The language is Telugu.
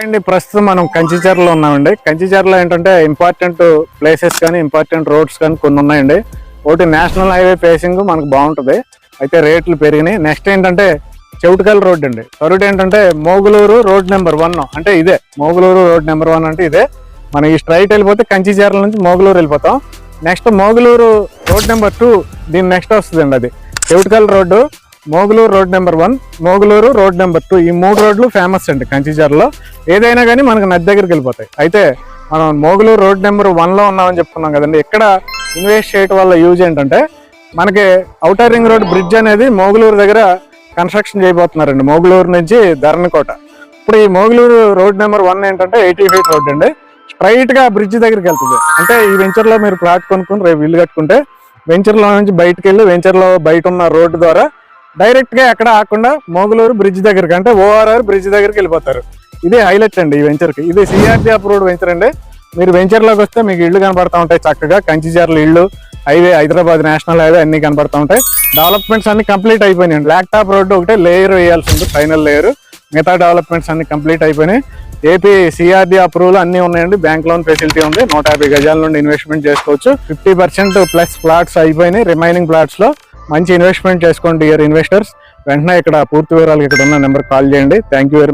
అండి ప్రస్తుతం మనం కంచిచర్లలో ఉన్నామండి. కంచిచర్లలో ఏంటంటే ఇంపార్టెంట్ ప్లేసెస్ కానీ ఇంపార్టెంట్ రోడ్స్ కానీ కొన్ని ఉన్నాయండి. ఒకటి నేషనల్ హైవే ఫేసింగ్ మనకు బాగుంటుంది, అయితే రేట్లు పెరిగినాయి. నెక్స్ట్ ఏంటంటే చౌటుకల్ రోడ్ అండి. థర్డ్ ఏంటంటే మోగులూరు రోడ్ నెంబర్ 1, అంటే ఇదే మోగులూరు రోడ్ నెంబర్ 1 అంటే ఇదే. మనం ఈ స్ట్రైట్ వెళ్ళిపోతే కంచిచర్ల నుంచి మోగులూరు వెళ్ళిపోతాం. నెక్స్ట్ మోగులూరు రోడ్ నెంబర్ 2 దీని నెక్స్ట్ వస్తుందండి. అది Choutukal road, Moguluru road number 1, Moguluru road number 2, ఈ 3 రోడ్లు ఫేమస్ అండి కంచిచర్లలో. ఏదైనా కానీ మనకు నది దగ్గరికి వెళ్ళిపోతాయి. అయితే మనం మోగులూరు రోడ్ నెంబర్ 1లో ఉన్నామని చెప్పుకున్నాం కదండి. ఇక్కడ ఇన్వెస్ట్ చేయడం వల్ల యూజ్ ఏంటంటే మనకి ఔటర్ రింగ్ రోడ్ బ్రిడ్జ్ అనేది మోగులూరు దగ్గర కన్స్ట్రక్షన్ చేయబోతున్నారండి, మోగులూరు నుంచి ధరణికోట. ఇప్పుడు ఈ మోగులూరు రోడ్ నెంబర్ 1 ఏంటంటే 80 ఫీట్ రోడ్ అండి. స్ట్రైట్ గా బ్రిడ్జ్ దగ్గరికి వెళ్తుంది. అంటే ఈ వెంచర్లో మీరు ప్లాట్ కొనుక్కుని రేపు ఇల్లు కట్టుకుంటే వెంచర్లో నుంచి బయటకు వెళ్ళి వెంచర్లో బయట ఉన్న రోడ్డు ద్వారా డైరెక్ట్ గా ఎక్కడ ఆకుండా మోగులూరు బ్రిడ్జ్ దగ్గరికి, అంటే ORR బ్రిడ్జ్ దగ్గరికి వెళ్ళిపోతారు. ఇదే హైలైట్ అండి ఈ వెంచర్కి. ఇది CRT అప్రూవ్డ్ వెంచర్ అండి. మీరు వెంచర్లోకి వస్తే మీకు ఇళ్ళు కనబడతా ఉంటాయి చక్కగా. కంచిచర్ల ఇళ్ళు, హైవే, హైదరాబాద్ నేషనల్ హైవే అన్ని కనబడతా ఉంటాయి. డెవలప్మెంట్స్ అన్ని కంప్లీట్ అయిపోయినాయి. బ్లాక్ టాప్ రోడ్డు ఒకటే లేయర్ వేయాల్సి ఉంది, ఫైనల్ లేయర్. మిగతా డెవలప్మెంట్స్ అన్ని కంప్లీట్ అయిపోయినాయి. ఏపీ CRT అప్రూవల్ అన్ని ఉన్నాయండి. బ్యాంక్ లోన్ ఫెసిలిటీ ఉంది. 150 గజాల నుండి ఇన్వెస్ట్మెంట్ చేసుకోవచ్చు. 50% ప్లస్ ఫ్లాట్స్ అయిపోయినాయి. రిమైనింగ్ ఫ్లాట్స్ లో మంచి ఇన్వెస్ట్మెంట్ చేసుకోండి డియర్ ఇన్వెస్టర్స్. వెంటనే ఇక్కడ పూర్తి వివరాలు ఇక్కడ ఉన్న నెంబర్ కాల్ చేయండి. Thank you very much.